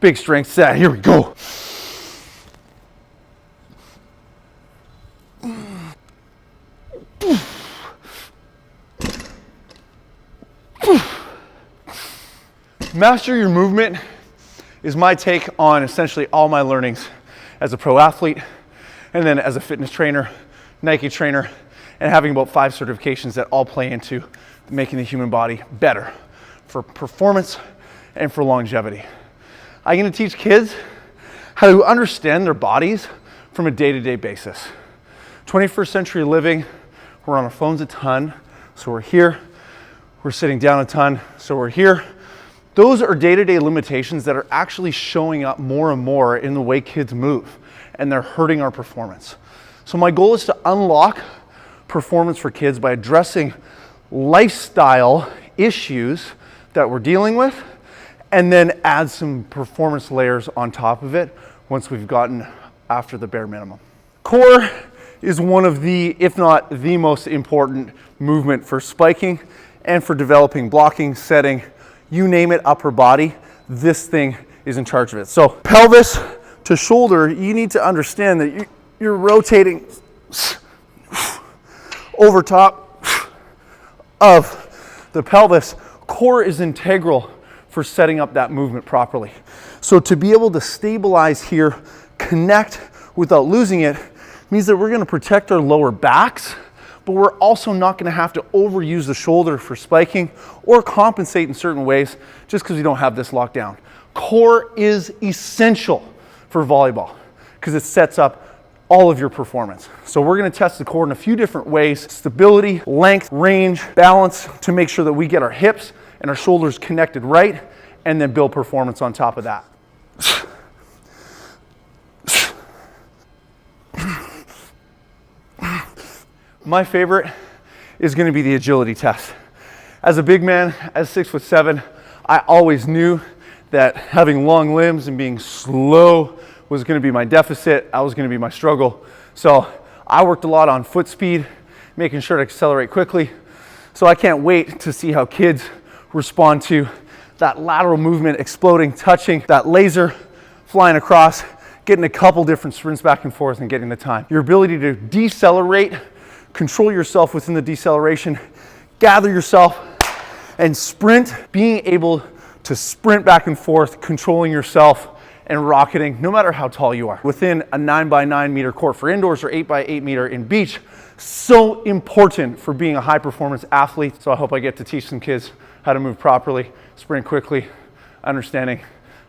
Big strength set, here we go. Master your movement is my take on essentially all my learnings as a pro athlete, and then as a fitness trainer, Nike trainer, and having about 5 certifications that all play into making the human body better for performance and for longevity. I'm going to teach kids how to understand their bodies from a day-to-day basis. 21st century living, we're on our phones a ton, so we're here. We're sitting down a ton, so we're here. Those are day-to-day limitations that are actually showing up more and more in the way kids move, and they're hurting our performance. So my goal is to unlock performance for kids by addressing lifestyle issues that we're dealing with, and then add some performance layers on top of it once we've gotten after the bare minimum. Core is one of the, if not the most important movement for spiking and for developing blocking, setting, you name it, upper body, this thing is in charge of it. So pelvis to shoulder, you need to understand that you're rotating over top of the pelvis. Core is integral for setting up that movement properly. So to be able to stabilize here, connect without losing it, means that we're going to protect our lower backs, but we're also not going to have to overuse the shoulder for spiking or compensate in certain ways just because we don't have this locked down. Core is essential for volleyball because it sets up all of your performance. So we're going to test the core in a few different ways: stability, length, range, balance, to make sure that we get our hips and our shoulders connected right, and then build performance on top of that. My favorite is going to be the agility test. As a big man, as 6'7", I always knew that having long limbs and being slow was going to be my deficit. I was going to be my struggle. So I worked a lot on foot speed, making sure to accelerate quickly. So I can't wait to see how kids respond to that lateral movement, exploding, touching, that laser flying across, getting a couple different sprints back and forth and getting the time. Your ability to decelerate, control yourself within the deceleration, gather yourself and sprint, being able to sprint back and forth, controlling yourself and rocketing no matter how tall you are. Within a 9x9 meter court for indoors or 8x8 meter in beach, so important for being a high performance athlete. So I hope I get to teach some kids how to move properly, sprint quickly, understanding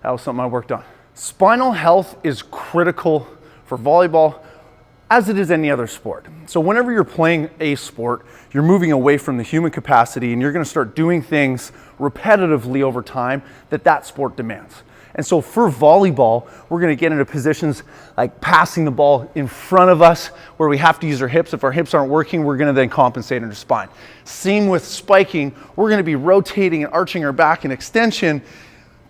that was something I worked on. Spinal health is critical for volleyball, as it is any other sport. So whenever you're playing a sport, you're moving away from the human capacity and you're going to start doing things repetitively over time that sport demands. And so for volleyball, we're going to get into positions like passing the ball in front of us where we have to use our hips. If our hips aren't working, we're going to then compensate under spine. Same with spiking. We're going to be rotating and arching our back in extension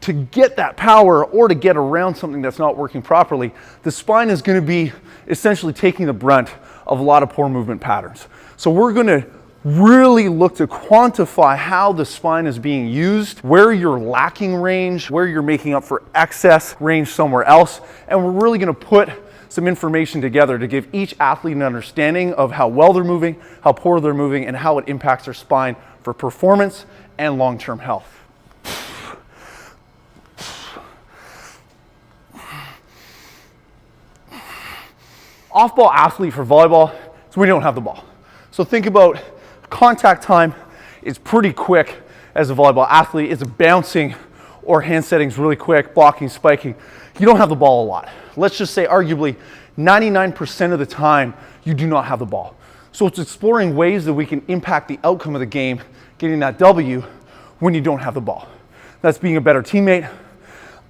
to get that power or to get around something that's not working properly. The spine is going to be essentially taking the brunt of a lot of poor movement patterns. So we're going to really look to quantify how the spine is being used, where you're lacking range, where you're making up for excess range somewhere else. And we're really going to put some information together to give each athlete an understanding of how well they're moving, how poor they're moving, and how it impacts their spine for performance and long-term health. Off-ball athlete for volleyball is when you don't have the ball. So think about contact time is pretty quick as a volleyball athlete. It's bouncing or hand settings really quick, blocking, spiking. You don't have the ball a lot. Let's just say arguably 99% of the time you do not have the ball. So it's exploring ways that we can impact the outcome of the game, getting that W when you don't have the ball. That's being a better teammate,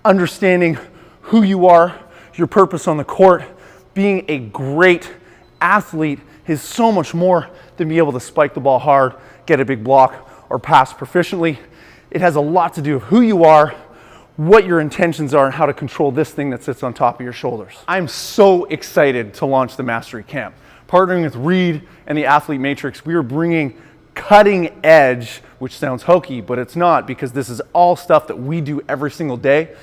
understanding who you are, your purpose on the court. Being a great athlete is so much more than being able to spike the ball hard, get a big block, or pass proficiently. It has a lot to do with who you are, what your intentions are, and how to control this thing that sits on top of your shoulders. I'm so excited to launch the Mastery Camp. Partnering with Reed and the Athlete Matrix, we are bringing cutting edge, which sounds hokey, but it's not, because this is all stuff that we do every single day.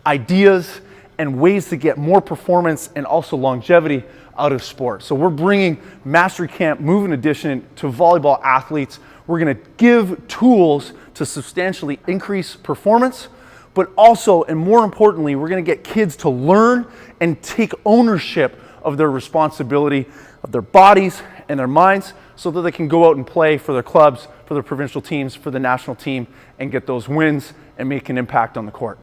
ideas and ways to get more performance and also longevity out of sport. So we're bringing Mastery Camp Movement Edition to volleyball athletes. We're going to give tools to substantially increase performance, but also, and more importantly, we're going to get kids to learn and take ownership of their responsibility, of their bodies and their minds, so that they can go out and play for their clubs, for their provincial teams, for the national team, and get those wins and make an impact on the court.